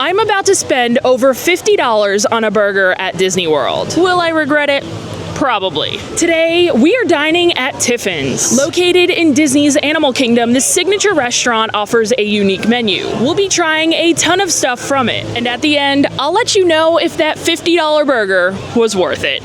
I'm about to spend over $50 on a burger at Disney World. Will I regret it? Probably. Today, we are dining at Tiffins. Located in Disney's Animal Kingdom, this signature restaurant offers a unique menu. We'll be trying a ton of stuff from it, and at the end, I'll let you know if that $50 burger was worth it.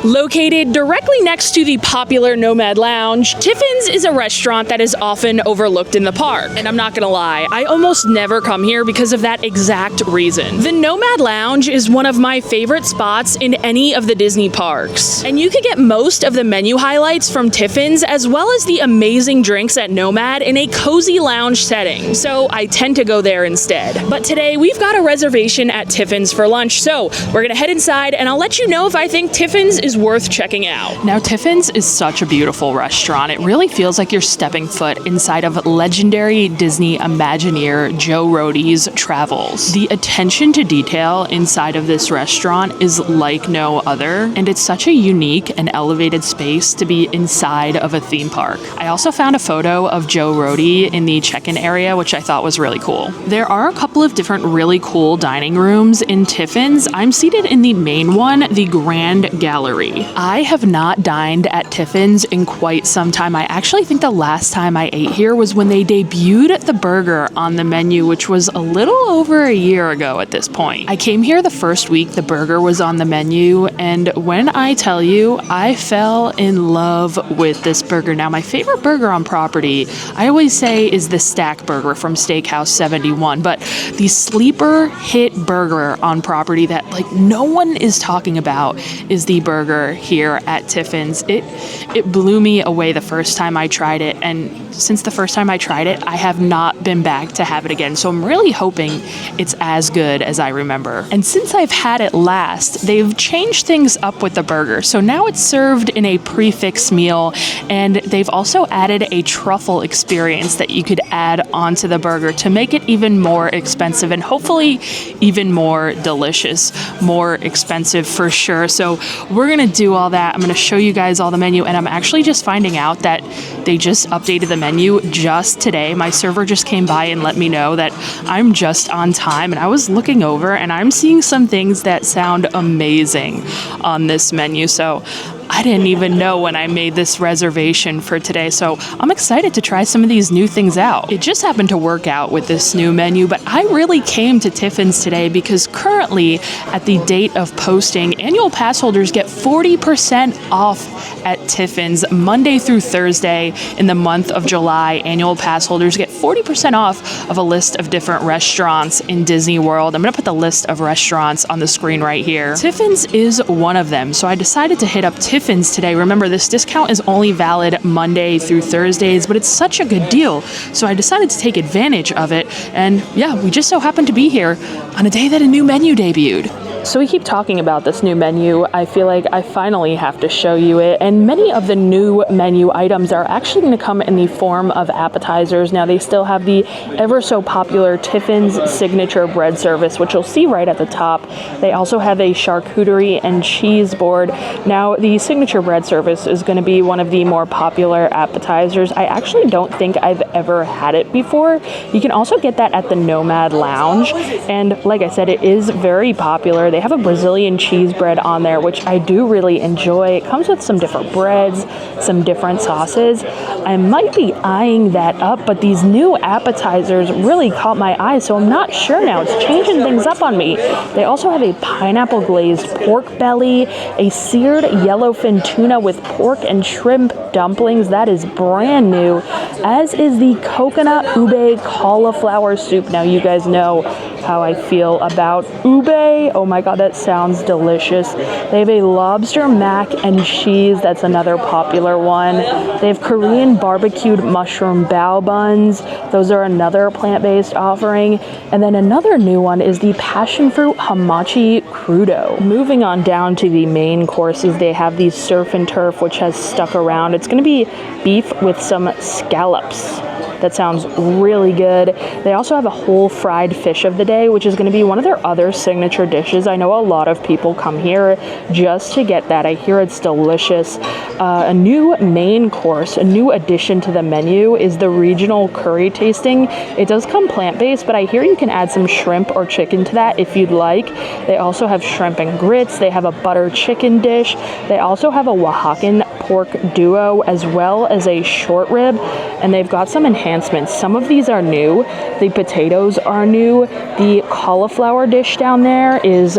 Located directly next to the popular Nomad Lounge, Tiffins is a restaurant that is often overlooked in the park. And I'm not gonna lie, I almost never come here because of that exact reason. The Nomad Lounge is one of my favorite spots in any of the Disney parks. And you can get most of the menu highlights from Tiffins as well as the amazing drinks at Nomad in a cozy lounge setting. So I tend to go there instead. But today we've got a reservation at Tiffins for lunch. So we're gonna head inside and I'll let you know if I think Tiffins is worth checking out. Now, Tiffins is such a beautiful restaurant. It really feels like you're stepping foot inside of legendary Disney Imagineer Joe Rohde's travels. The attention to detail inside of this restaurant is like no other, and it's such a unique and elevated space to be inside of a theme park. I also found a photo of Joe Rohde in the check-in area, which I thought was really cool. There are a couple of different really cool dining rooms in Tiffins. I'm seated in the main one, the Grand Gallery. I have not dined at Tiffins in quite some time. I actually think the last time I ate here was when they debuted the burger on the menu, which was a little over a year ago at this point. I came here the first week the burger was on the menu, and when I tell you, I fell in love with this burger. Now, my favorite burger on property, I always say, is the Stack Burger from Steakhouse 71, but the sleeper hit burger on property that like no one is talking about is the burger here at Tiffins. It blew me away the first time I tried it, and since the first time I tried it, I have not been back to have it again. So I'm really hoping it's as good as I remember. And since I've had it last, they've changed things up with the burger. So now it's served in a Prix meal, and they've also added a truffle experience that you could add onto the burger to make it even more expensive and hopefully even more delicious. More expensive for sure. So we're gonna do all that. I'm gonna show you guys all the menu, and I'm actually just finding out that they just updated the menu just today. My server just came by and let me know that I'm just on time, and I was looking over and I'm seeing some things that sound amazing on this menu. So I didn't even know when I made this reservation for today, so I'm excited to try some of these new things out. It just happened to work out with this new menu, but I really came to Tiffins today because currently, at the date of posting, annual pass holders get 40% off at Tiffins Monday through Thursday in the month of July. Annual pass holders get 40% off of a list of different restaurants in Disney World. I'm going to put the list of restaurants on the screen right here. Tiffins is one of them, so I decided to hit up Tiffins today. Remember, this discount is only valid Monday through Thursdays, but it's such a good deal, so I decided to take advantage of it. And yeah, we just so happened to be here on a day that a new menu debuted. So we keep talking about this new menu. I feel like I finally have to show you it. And many of the new menu items are actually going to come in the form of appetizers. Now, they still have the ever so popular Tiffins signature bread service, which you'll see right at the top. They also have a charcuterie and cheese board. Now, the signature bread service is going to be one of the more popular appetizers. I actually don't think I've ever had it before. You can also get that at the Nomad Lounge. And like I said, it is very popular. They have a Brazilian cheese bread on there, which I do really enjoy. It comes with some different breads, some different sauces. I might be eyeing that up, but these new appetizers really caught my eye, so I'm not sure now. It's changing things up on me. They also have a pineapple glazed pork belly, a seared yellowfin tuna with pork and shrimp dumplings. That is brand new, as is the coconut ube cauliflower soup. Now, you guys know how I feel about ube. Oh my god, that sounds delicious. They have a lobster mac and cheese. That's another popular one. They have Korean barbecued mushroom bao buns. Those are another plant-based offering. And then another new one is the passion fruit hamachi crudo. Moving on down to the main courses, they have the surf and turf, which has stuck around. It's going to be beef with some scallops. That sounds really good. They also have a whole fried fish of the day. today, which is going to be one of their other signature dishes. I know a lot of people come here just to get that. I hear it's delicious. A new main course, a new addition to the menu is the regional curry tasting. It does come plant-based, but I hear you can add some shrimp or chicken to that if you'd like. They also have shrimp and grits. They have a butter chicken dish. They also have a Oaxacan pork duo as well as a short rib, and they've got some enhancements. Some of these are new. The potatoes are new. The cauliflower dish down there is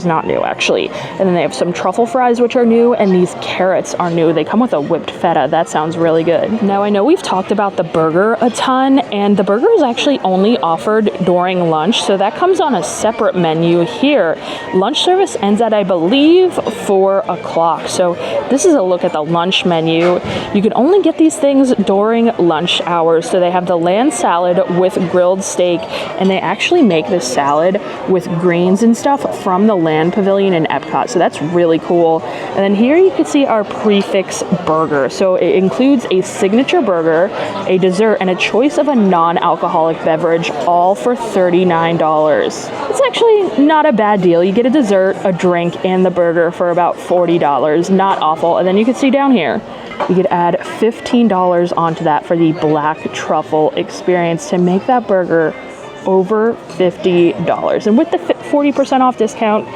not new actually. And then they have some truffle fries which are new, and these carrots are new. They come with a whipped feta. That sounds really good. Now I know we've talked about the burger a ton, and the burger is actually only offered during lunch, so that comes on a separate menu here. Lunch service ends at, I believe, 4 o'clock. So this is a look at the lunch menu. You can only get these things during lunch hours. So they have the land salad with grilled steak, and they actually make this salad with greens and stuff from the land pavilion in Epcot. So that's really cool. And then here you can see our Prix burger. So it includes a signature burger, a dessert, and a choice of a non-alcoholic beverage, all for $39. It's actually not a bad deal. You get a dessert, a drink, and the burger for about $40. Not awful. And then you can see down here, you could add $15 onto that for the black truffle experience to make that burger over $50. And with the 40% off discount,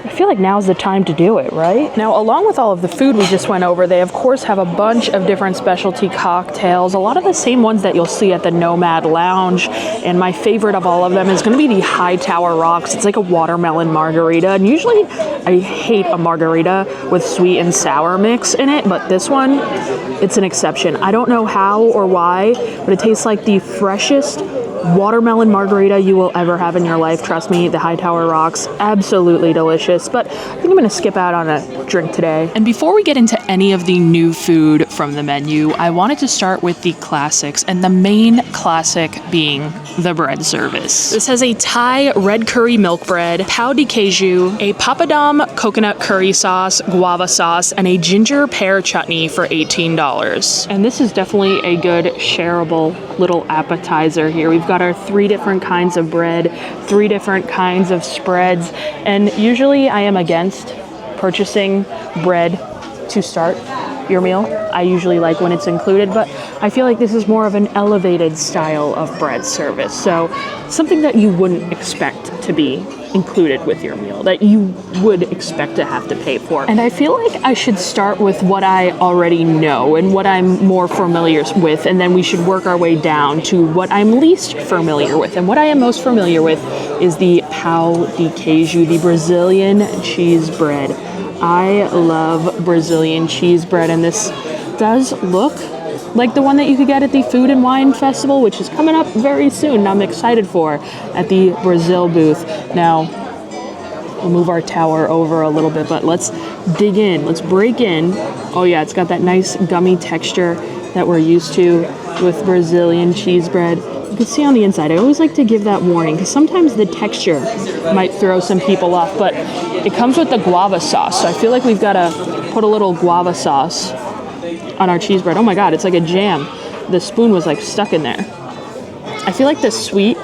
I feel like now's the time to do it, right? Now, along with all of the food we just went over, they of course have a bunch of different specialty cocktails, a lot of the same ones that you'll see at the Nomad Lounge. And my favorite of all of them is going to be the Hightower Rocks. It's like a watermelon margarita. And usually I hate a margarita with sweet and sour mix in it, but this one, it's an exception. I don't know how or why, but it tastes like the freshest watermelon margarita you will ever have in your life. Trust me, the Hightower Rocks, absolutely delicious. But I think I'm going to skip out on a drink today. And before we get into any of the new food from the menu, I wanted to start with the classics, and the main classic being the bread service. This has a Thai red curry milk bread, pao de caju, a papadum coconut curry sauce, guava sauce, and a ginger pear chutney for $18. And this is definitely a good shareable little appetizer here. We've got our 3 different kinds of bread, 3 different kinds of spreads, and usually I am against purchasing bread to start your meal. I usually like when it's included, but I feel like this is more of an elevated style of bread service. So something that you wouldn't expect to be included with your meal, that you would expect to have to pay for. And I feel like I should start with what I already know and what I'm more familiar with, and then we should work our way down to what I'm least familiar with. And what I am most familiar with is the pao de queijo, the Brazilian cheese bread. I love Brazilian cheese bread, and this does look like the one that you could get at the Food and Wine Festival, which is coming up very soon, and I'm excited for, at the Brazil booth. Now, we'll move our tower over a little bit, but let's dig in. Let's break in. Oh yeah, it's got that nice gummy texture that we're used to with Brazilian cheese bread. You can see on the inside, I always like to give that warning because sometimes the texture might throw some people off, but it comes with the guava sauce. So I feel like we've got to put a little guava sauce on our cheese bread. Oh my God, it's like a jam. The spoon was like stuck in there. I feel like the sweet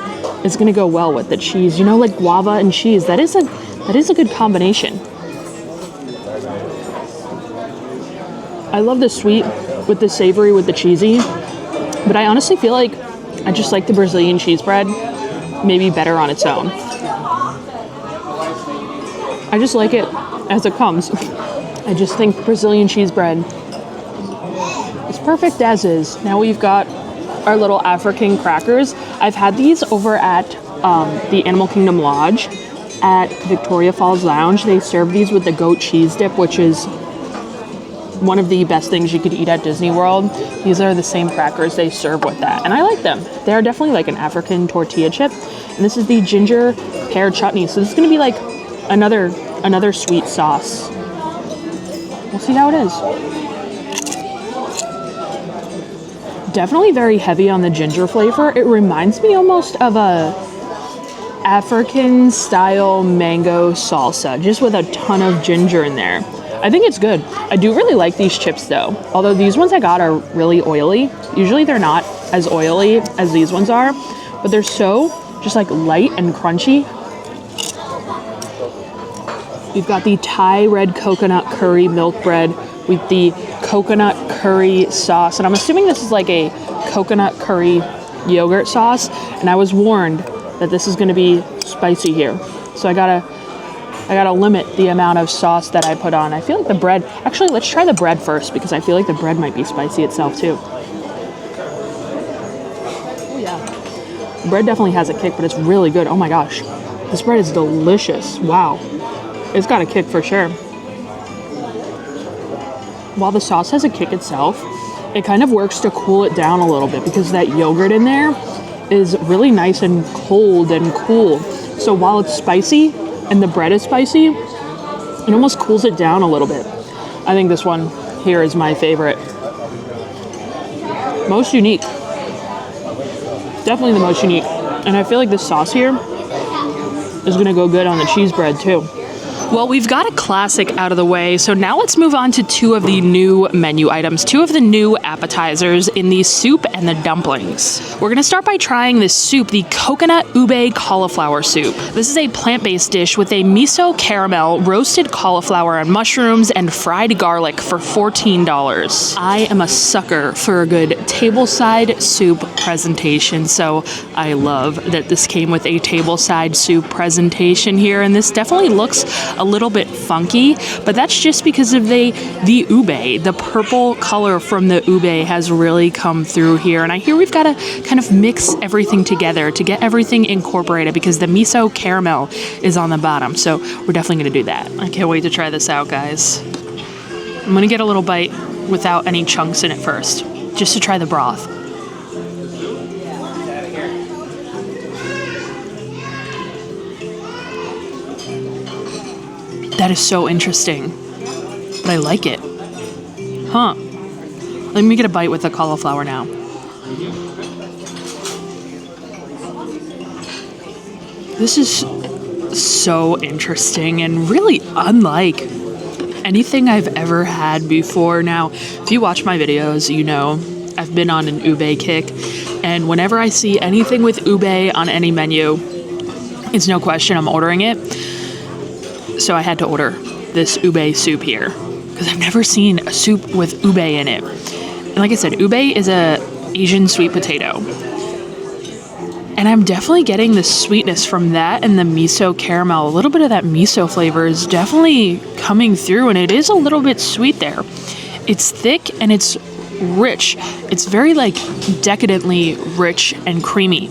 is gonna go well with the cheese. You know, like guava and cheese. That is a good combination. I love the sweet with the savory with the cheesy, but I honestly feel like I just like the Brazilian cheese bread maybe better on its own. I just like it as it comes. I just think Brazilian cheese bread is perfect as is. Now we've got our little African crackers. I've had these over at the Animal Kingdom Lodge at Victoria Falls Lounge. They serve these with the goat cheese dip, which is one of the best things you could eat at Disney World. These are the same crackers they serve with that, and I like them. They're definitely like an African tortilla chip. And this is the ginger pear chutney. So this is gonna be like another sweet sauce. We'll see how it is. Definitely very heavy on the ginger flavor. It reminds me almost of a African style mango salsa, just with a ton of ginger in there. I think it's good. I do really like these chips though. Although these ones I got are really oily. Usually they're not as oily as these ones are, but they're so just like light and crunchy. We've got the Thai red coconut curry milk bread with the coconut curry sauce. And I'm assuming this is like a coconut curry yogurt sauce. And I was warned that this is gonna be spicy here. So I gotta limit the amount of sauce that I put on. I feel like the bread, actually let's try the bread first because I feel like the bread might be spicy itself too. Oh yeah. The bread definitely has a kick, but it's really good. Oh my gosh. This bread is delicious. Wow. It's got a kick for sure. While the sauce has a kick itself, it kind of works to cool it down a little bit because that yogurt in there is really nice and cold and cool. So while it's spicy and the bread is spicy, it almost cools it down a little bit. I think this one here is my favorite. Most unique. Definitely the most unique. And I feel like this sauce here is gonna go good on the cheese bread too. Well, we've got a classic out of the way, so now let's move on to two of the new menu items, two of the new appetizers in the soup and the dumplings. We're gonna start by trying this soup, the coconut ube cauliflower soup. This is a plant-based dish with a miso caramel, roasted cauliflower and mushrooms, and fried garlic for $14. I am a sucker for a good tableside soup presentation, so I love that this came with a tableside soup presentation here, and this definitely looks a little bit funky, but that's just because of the ube. The purple color from the ube has really come through here, and I hear we've got to kind of mix everything together to get everything incorporated because the miso caramel is on the bottom, so we're definitely going to do that. I can't wait to try this out, guys. I'm going to get a little bite without any chunks in it first, just to try the broth. That is so interesting, but I like it. Huh. Let me get a bite with the cauliflower now. This is so interesting and really unlike anything I've ever had before. Now, if you watch my videos, you know I've been on an ube kick, and whenever I see anything with ube on any menu, it's no question I'm ordering it. So I had to order this ube soup here because I've never seen a soup with ube in it. And like I said, ube is a Asian sweet potato. And I'm definitely getting the sweetness from that and the miso caramel. A little bit of that miso flavor is definitely coming through, and it is a little bit sweet there. It's thick and it's rich. It's very like decadently rich and creamy.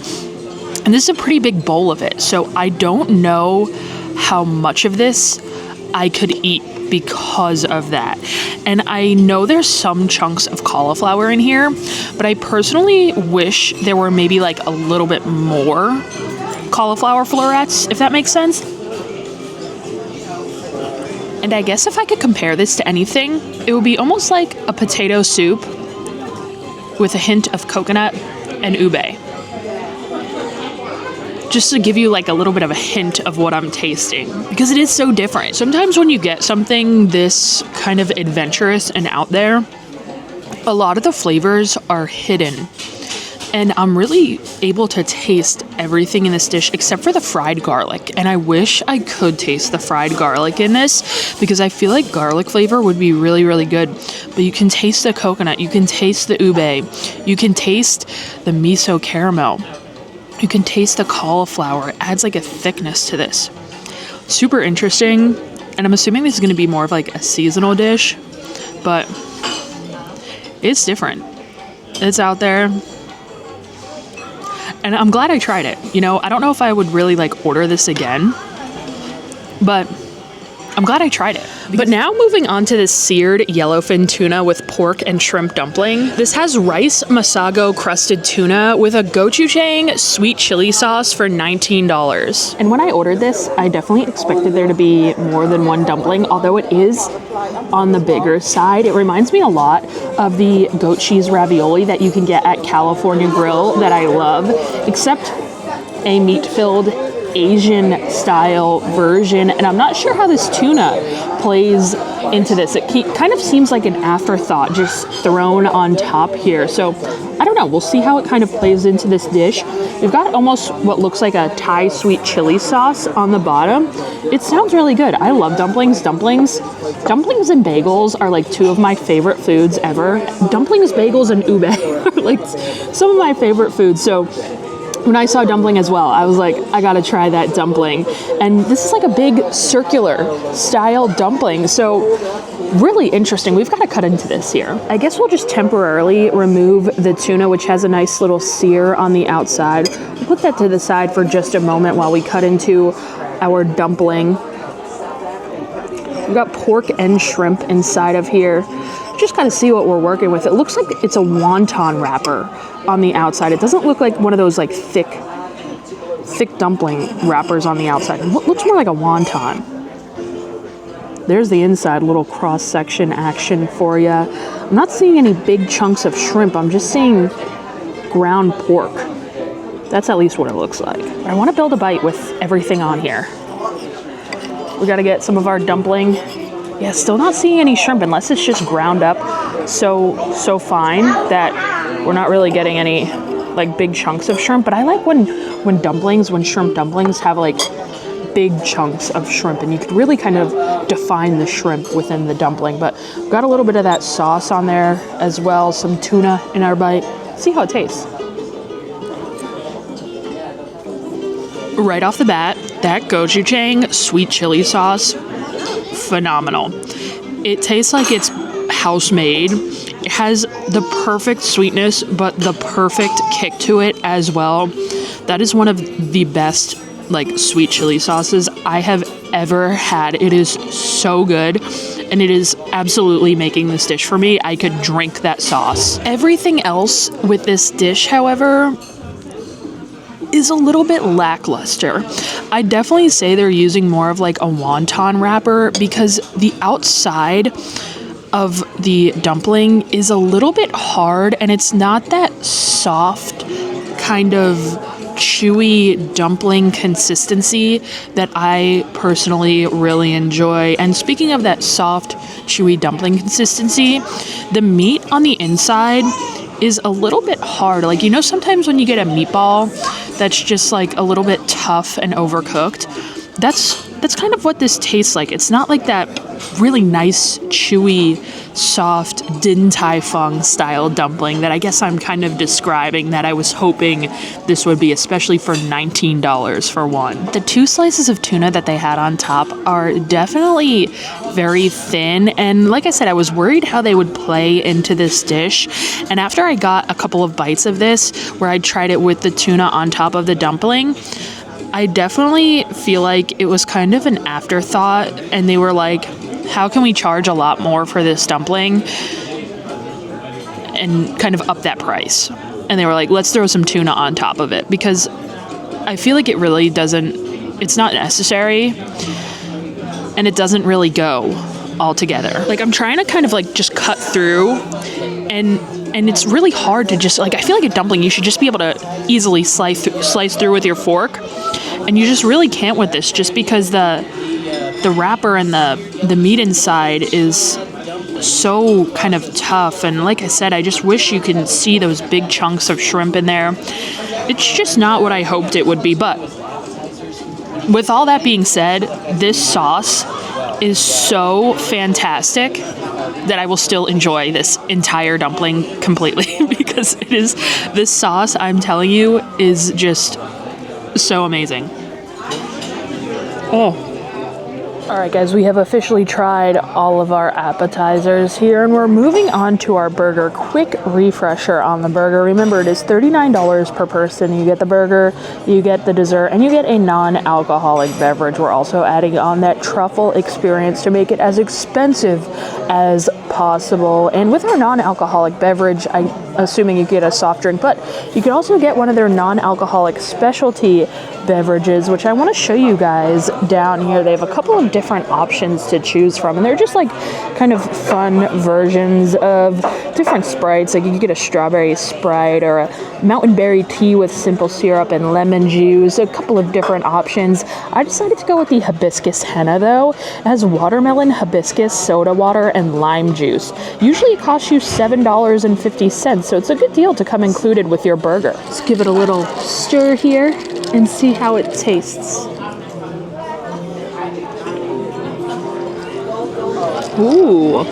And this is a pretty big bowl of it. So I don't know how much of this I could eat because of that. And I know there's some chunks of cauliflower in here, but I personally wish there were maybe like a little bit more cauliflower florets, if that makes sense. And I guess if I could compare this to anything, it would be almost like a potato soup with a hint of coconut and ube. Just to give you like a little bit of a hint of what I'm tasting, because it is so different. Sometimes when you get something this kind of adventurous and out there, a lot of the flavors are hidden. And I'm really able to taste everything in this dish except for the fried garlic. And I wish I could taste the fried garlic in this because I feel like garlic flavor would be really, really good. But you can taste the coconut, you can taste the ube, you can taste the miso caramel. You can taste the cauliflower. It adds like a thickness to this. Super interesting. And I'm assuming this is going to be more of like a seasonal dish, but it's different. It's out there. And I'm glad I tried it. You know, I don't know if I would really like order this again, but I'm glad I tried it. But now moving on to this seared yellowfin tuna with pork and shrimp dumpling. This has rice masago crusted tuna with a gochujang sweet chili sauce for $19. And when I ordered this, I definitely expected there to be more than one dumpling, although it is on the bigger side. It reminds me a lot of the goat cheese ravioli that you can get at California Grill that I love, except a meat-filled Asian style version, and I'm not sure how this tuna plays into this. It kind of seems like an afterthought just thrown on top here. So I don't know. We'll see how it kind of plays into this dish. We've got almost what looks like a Thai sweet chili sauce on the bottom. It sounds really good. I love dumplings. Dumplings and bagels are like two of my favorite foods ever. Dumplings, bagels, and ube are like some of my favorite foods. So when I saw dumpling as well, I was like, I gotta try that dumpling. And this is like a big circular style dumpling. So really interesting. We've got to cut into this here. I guess we'll just temporarily remove the tuna, which has a nice little sear on the outside. We'll put that to the side for just a moment while we cut into our dumpling. We've got pork and shrimp inside of here. Just kind of see what we're working with. It looks like it's a wonton wrapper on the outside. It doesn't look like one of those like thick dumpling wrappers on the outside. It looks more like a wonton. There's the inside, little cross-section action for you. I'm not seeing any big chunks of shrimp. I'm just seeing ground pork. That's at least what it looks like. I want to build a bite with everything on here. We got to get some of our dumpling. Yeah, still not seeing any shrimp unless it's just ground up so fine that we're not really getting any like big chunks of shrimp. But I like when shrimp dumplings have like big chunks of shrimp, and you could really kind of define the shrimp within the dumpling. But we've got a little bit of that sauce on there as well, some tuna in our bite. See how it tastes. Right off the bat, that gochujang sweet chili sauce, phenomenal. It tastes like it's house made. It has the perfect sweetness, but the perfect kick to it as well. That is one of the best like sweet chili sauces I have ever had. It is so good, and it is absolutely making this dish for me. I could drink that sauce. Everything else with this dish, however, is a little bit lackluster. I definitely say they're using more of like a wonton wrapper, because the outside of the dumpling is a little bit hard, and it's not that soft kind of chewy dumpling consistency that I personally really enjoy. And speaking of that soft chewy dumpling consistency, the meat on the inside is a little bit hard. Like, you know, sometimes when you get a meatball that's just like a little bit tough and overcooked, that's kind of what this tastes like. It's not like that really nice, chewy, soft Din Tai Fung style dumpling that I guess I'm kind of describing, that I was hoping this would be, especially for $19 for one. The two slices of tuna that they had on top are definitely very thin, and like I said, I was worried how they would play into this dish. And after I got a couple of bites of this, where I tried it with the tuna on top of the dumpling, I definitely feel like it was kind of an afterthought, and they were like, how can we charge a lot more for this dumpling and kind of up that price? And they were like, let's throw some tuna on top of it, because I feel like it really doesn't, it's not necessary, and it doesn't really go all together. Like, I'm trying to kind of like just cut through, and it's really hard to just like, I feel like a dumpling you should just be able to easily slice through with your fork, and you just really can't with this, just because the wrapper and the meat inside is so kind of tough. And like I said, I just wish you could see those big chunks of shrimp in there. It's just not what I hoped it would be. But with all that being said, this sauce is so fantastic that I will still enjoy this entire dumpling completely, because it is, this sauce, I'm telling you, is just so amazing. Oh. All right, guys, we have officially tried all of our appetizers here, and we're moving on to our burger. Quick refresher on the burger. Remember, it is $39 per person. You get the burger, you get the dessert, and you get a non-alcoholic beverage. We're also adding on that truffle experience to make it as expensive as possible. And with our non-alcoholic beverage, I'm assuming you get a soft drink, but you can also get one of their non-alcoholic specialty beverages, which I want to show you guys down here. They have a couple of different options to choose from, and they're just like kind of fun versions of different Sprites. Like, you can get a strawberry Sprite or a mountain berry tea with simple syrup and lemon juice, a couple of different options. I decided to go with the hibiscus henna though. It has watermelon, hibiscus, soda water, and lime juice. Usually it costs you $7.50, so it's a good deal to come included with your burger. Let's give it a little stir here and see how it tastes. Ooh,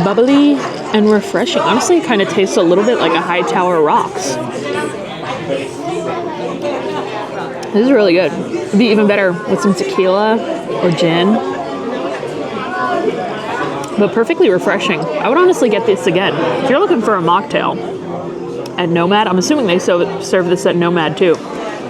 bubbly and refreshing. Honestly, it kind of tastes a little bit like a Hightower Rocks. This is really good. It'd be even better with some tequila or gin. But perfectly refreshing. I would honestly get this again. If you're looking for a mocktail at Nomad, I'm assuming they serve this at Nomad too.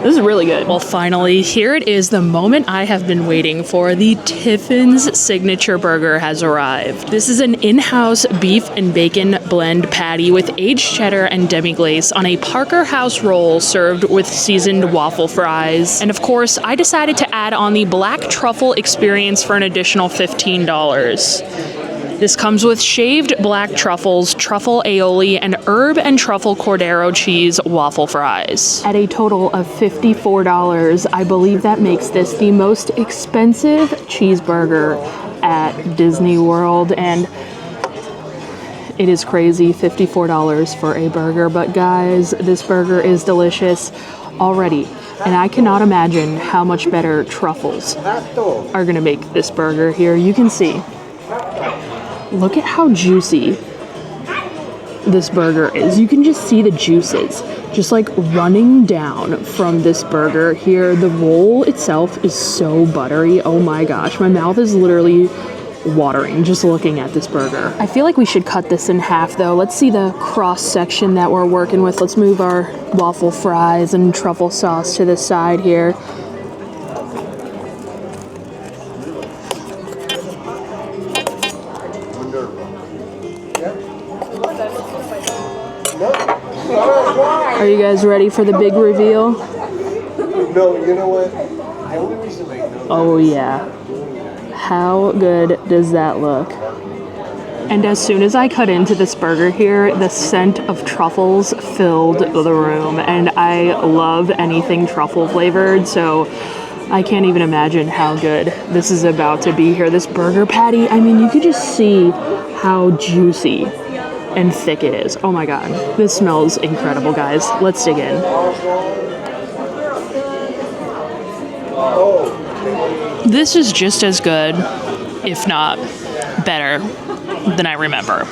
This is really good. Well, finally, here it is, the moment I have been waiting for. The Tiffins signature burger has arrived. This is an in-house beef and bacon blend patty with aged cheddar and demi-glace on a Parker House roll served with seasoned waffle fries. And of course, I decided to add on the black truffle experience for an additional $15. This comes with shaved black truffles, truffle aioli, and herb and truffle cordero cheese waffle fries. At a total of $54, I believe that makes this the most expensive cheeseburger at Disney World, and it is crazy, $54 for a burger. But guys, this burger is delicious already, and I cannot imagine how much better truffles are gonna make this burger here. You can see. Look at how juicy this burger is. You can just see the juices just like running down from this burger here. The roll itself is so buttery. Oh my gosh, my mouth is literally watering just looking at this burger. I feel like we should cut this in half though. Let's see the cross section that we're working with. Let's move our waffle fries and truffle sauce to the side here. Are you guys ready for the big reveal? No, you know what? The only reason I know. Oh yeah. How good does that look? And as soon as I cut into this burger here, the scent of truffles filled the room. And I love anything truffle flavored, so I can't even imagine how good this is about to be here. This burger patty, I mean, you could just see how juicy and thick it is. Oh my god, this smells incredible, guys. Let's dig in. This is just as good, if not better, than I remember.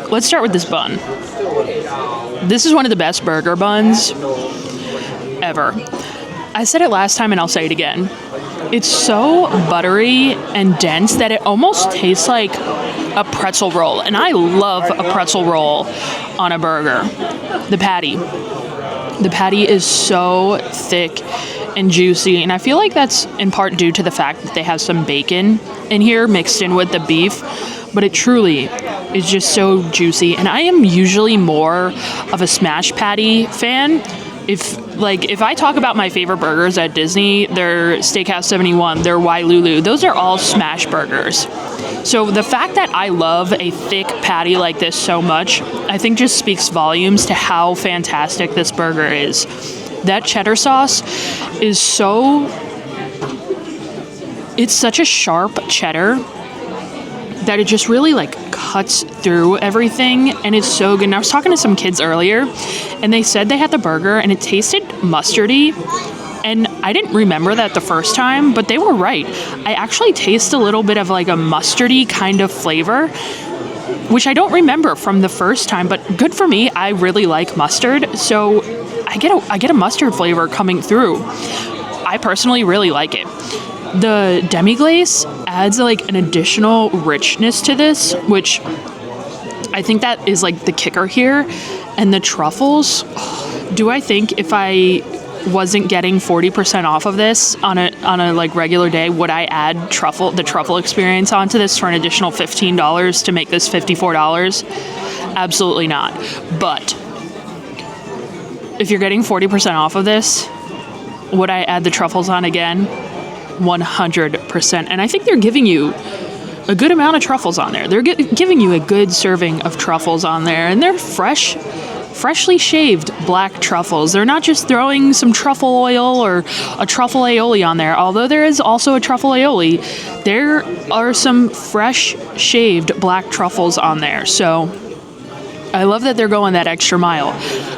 Let's start with this bun. This is one of the best burger buns ever. I said it last time and I'll say it again. It's so buttery and dense that it almost tastes like a pretzel roll. And I love a pretzel roll on a burger. The patty is so thick and juicy. And I feel like that's in part due to the fact that they have some bacon in here mixed in with the beef. But it truly is just so juicy. And I am usually more of a smash patty fan. If I talk about my favorite burgers at Disney, they're Steakhouse 71, they're Wailulu. Those are all smash burgers. So the fact that I love a thick patty like this so much, I think just speaks volumes to how fantastic this burger is. That cheddar sauce is it's such a sharp cheddar that it just really like cuts through everything, and it's so good. And I was talking to some kids earlier and they said they had the burger and it tasted mustardy, and I didn't remember that the first time, but they were right. I actually taste a little bit of like a mustardy kind of flavor, which I don't remember from the first time, but good for me. I really like mustard, so I get a mustard flavor coming through. I personally really like it. The demi-glace adds like an additional richness to this, which I think that is like the kicker here. And the truffles, do I think if I wasn't getting 40% off of this on a like regular day, would I add the truffle experience onto this for an additional $15 to make this $54? Absolutely not. But if you're getting 40% off of this, would I add the truffles on again? 100%. And I think they're giving you a good amount of truffles on there. They're giving you a good serving of truffles on there, and they're freshly shaved black truffles. They're not just throwing some truffle oil or a truffle aioli on there. Although there is also a truffle aioli, there are some fresh shaved black truffles on there. So I love that they're going that extra mile.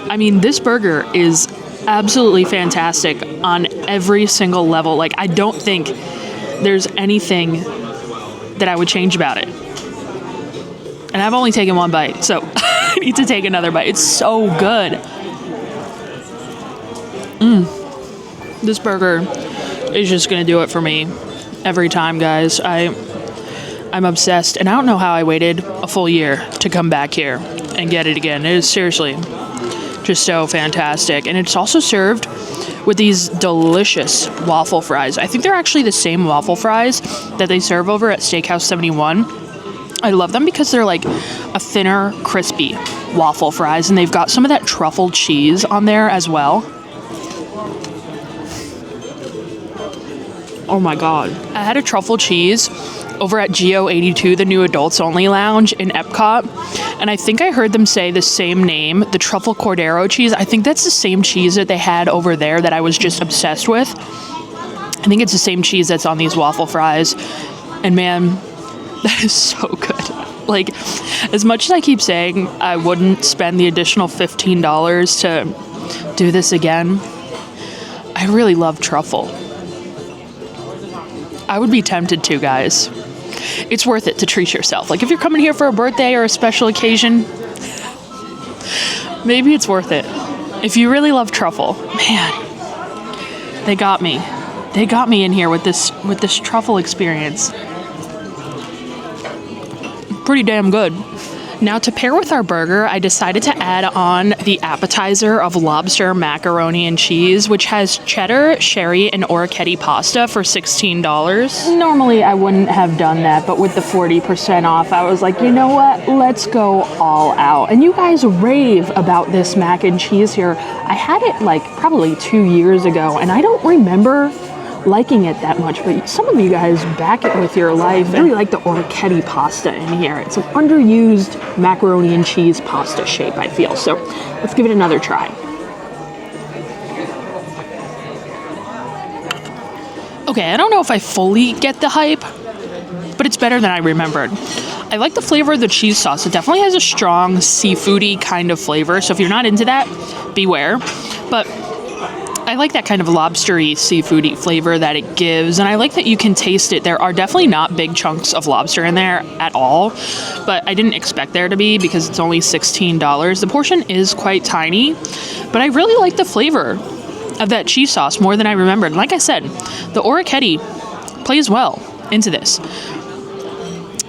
I mean, this burger is absolutely fantastic on every single level. Like, I don't think there's anything that I would change about it. And I've only taken one bite, so I need to take another bite. It's so good. This burger is just gonna do it for me every time, guys. I'm obsessed, and I don't know how I waited a full year to come back here and get it again. It is seriously just so fantastic. And it's also served with these delicious waffle fries. I think they're actually the same waffle fries that they serve over at Steakhouse 71. I love them because they're like a thinner, crispy waffle fries, and they've got some of that truffle cheese on there as well. Oh my god. I had a truffle cheese over at Geo 82, the new adults only lounge in Epcot, and I think I heard them say the same name, the truffle Cordero cheese. I think that's the same cheese that they had over there that I was just obsessed with. I think it's the same cheese that's on these waffle fries, and man, that is so good. Like, as much as I keep saying I wouldn't spend the additional $15 to do this again, I really love truffle. I would be tempted to, guys. It's worth it to treat yourself. Like, if you're coming here for a birthday or a special occasion, maybe it's worth it. If you really love truffle, man, they got me. They got me in here with this truffle experience. Pretty damn good. Now, to pair with our burger, I decided to add on the appetizer of lobster macaroni and cheese, which has cheddar, sherry, and orecchiette pasta for $16. Normally, I wouldn't have done that, but with the 40% off, I was like, you know what? Let's go all out. And you guys rave about this mac and cheese here. I had it like probably 2 years ago, and I don't remember liking it that much, but some of you guys back it with your life. I really like the orecchiette pasta in here. It's an underused macaroni and cheese pasta shape, I feel. So let's give it another try. Okay, I don't know if I fully get the hype, but it's better than I remembered. I like the flavor of the cheese sauce. It definitely has a strong seafoody kind of flavor, so if you're not into that, beware. But I like that kind of lobstery, seafoody flavor that it gives, and I like that you can taste it. There are definitely not big chunks of lobster in there at all, but I didn't expect there to be because it's only $16. The portion is quite tiny, but I really like the flavor of that cheese sauce more than I remembered. Like I said, the orecchiette plays well into this.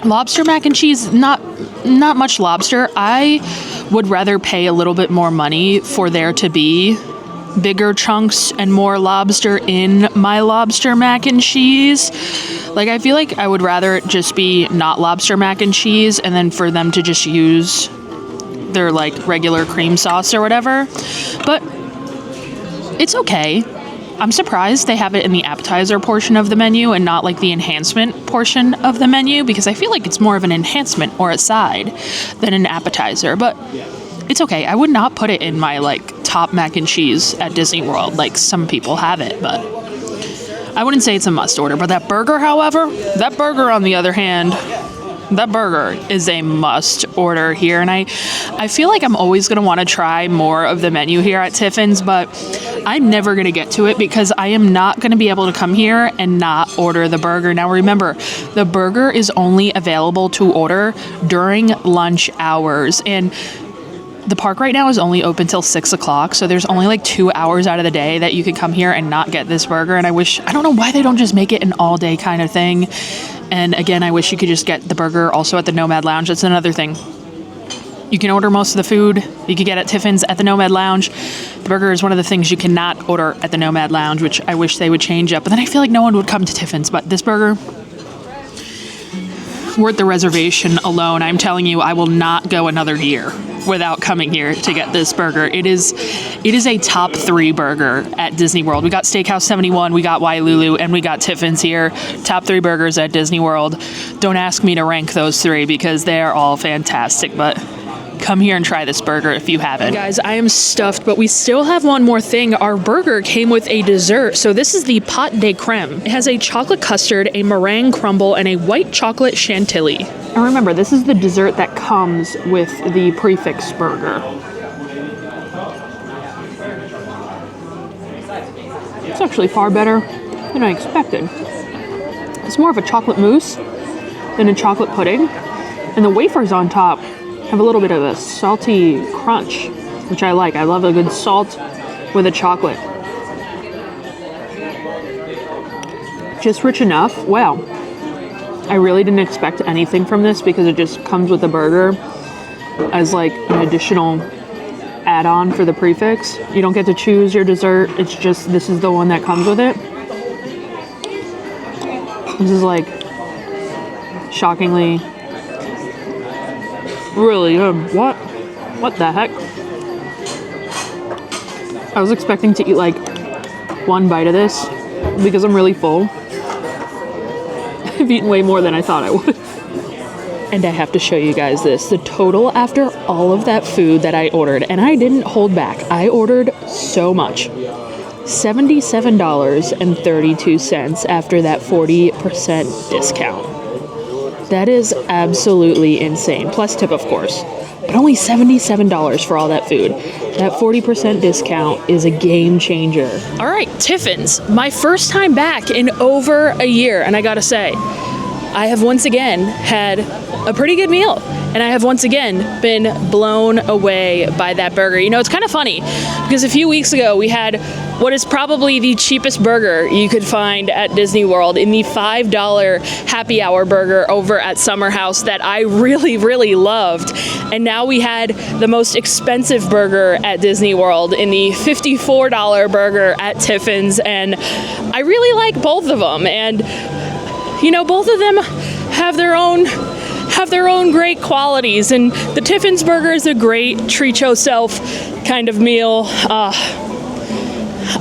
Lobster mac and cheese, not much lobster. I would rather pay a little bit more money for there to be bigger chunks and more lobster in my lobster mac and cheese. Like, I feel like I would rather it just be not lobster mac and cheese and then for them to just use their like regular cream sauce or whatever. But it's okay. I'm surprised they have it in the appetizer portion of the menu and not like the enhancement portion of the menu, because I feel like it's more of an enhancement or a side than an appetizer, but it's okay. I would not put it in my like top mac and cheese at Disney World like some people have it, but I wouldn't say it's a must order. But that burger, however, that burger on the other hand, that burger is a must order here, and I feel like I'm always going to want to try more of the menu here at Tiffins, but I'm never going to get to it because I am not going to be able to come here and not order the burger. Now remember, the burger is only available to order during lunch hours, and the park right now is only open till 6 o'clock, so there's only like 2 hours out of the day that you can come here and not get this burger. And I don't know why they don't just make it an all day kind of thing. And again, I wish you could just get the burger also at the Nomad Lounge. That's another thing. You can order most of the food you could get at Tiffins at the Nomad Lounge. The burger is one of the things you cannot order at the Nomad Lounge, which I wish they would change up. But then I feel like no one would come to Tiffins. But this burger, worth the reservation alone. I'm telling you, I will not go another year without coming here to get this burger. It is a top 3 burger at Disney World. We got Steakhouse 71, we got Wailulu, and we got Tiffins here. Top 3 burgers at Disney World. Don't ask me to rank those 3 because they are all fantastic, but come here and try this burger if you haven't. Guys, I am stuffed, but we still have one more thing. Our burger came with a dessert. So this is the pâte de crème. It has a chocolate custard, a meringue crumble, and a white chocolate chantilly. And remember, this is the dessert that comes with the Prix burger. It's actually far better than I expected. It's more of a chocolate mousse than a chocolate pudding. And the wafers on top have a little bit of a salty crunch, which I like. I love a good salt with a chocolate. Just rich enough. Wow. I really didn't expect anything from this because it just comes with the burger as like an additional add-on for the prefix. You don't get to choose your dessert. It's just, this is the one that comes with it. This is like shockingly really good. What the heck? I was expecting to eat like one bite of this because I'm really full. I've eaten way more than I thought I would. And I have to show you guys this. The total after all of that food that I ordered, and I didn't hold back. I ordered so much. $77.32 after that 40% discount. That is absolutely insane. Plus tip, of course. But only $77 for all that food. That 40% discount is a game changer. All right, Tiffins. My first time back in over a year. And I gotta say, I have once again had a pretty good meal. And I have once again been blown away by that burger. You know, it's kind of funny because a few weeks ago we had what is probably the cheapest burger you could find at Disney World in the $5 happy hour burger over at Summer House that I really, really loved. And now we had the most expensive burger at Disney World in the $54 burger at Tiffins. And I really like both of them. And, you know, both of them have their own great qualities, and the Tiffins burger is a great treat yourself kind of meal.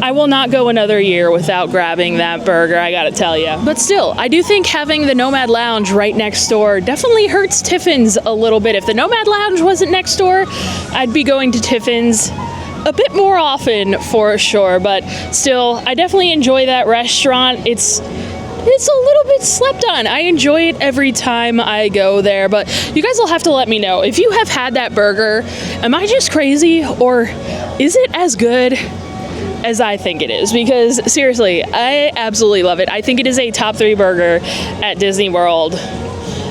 I will not go another year without grabbing that burger, I gotta tell you. But still, I do think having the Nomad Lounge right next door definitely hurts Tiffins a little bit. If the Nomad Lounge wasn't next door, I'd be going to Tiffins a bit more often for sure, but still, I definitely enjoy that restaurant. It's a little bit slept on. I enjoy it every time I go there, but you guys will have to let me know if you have had that burger. Am I just crazy, or is it as good as I think it is? Because seriously, I absolutely love it. I think it is a top 3 burger at Disney World.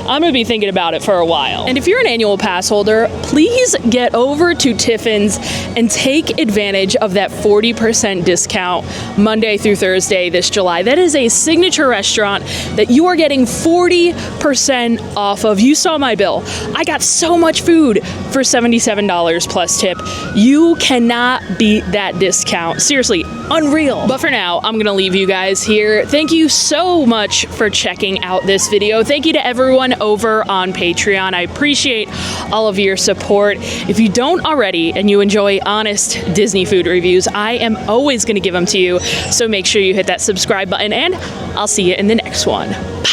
I'm gonna be thinking about it for a while. And if you're an annual pass holder, please get over to Tiffins and take advantage of that 40% discount Monday through Thursday this July. That is a signature restaurant that you are getting 40% off of. You saw my bill. I got so much food for $77 plus tip. You cannot beat that discount. Seriously, unreal. But for now, I'm gonna leave you guys here. Thank you so much for checking out this video. Thank you to everyone over on Patreon. I appreciate all of your support. If you don't already and you enjoy honest Disney food reviews, I am always going to give them to you. So make sure you hit that subscribe button, and I'll see you in the next one. Bye.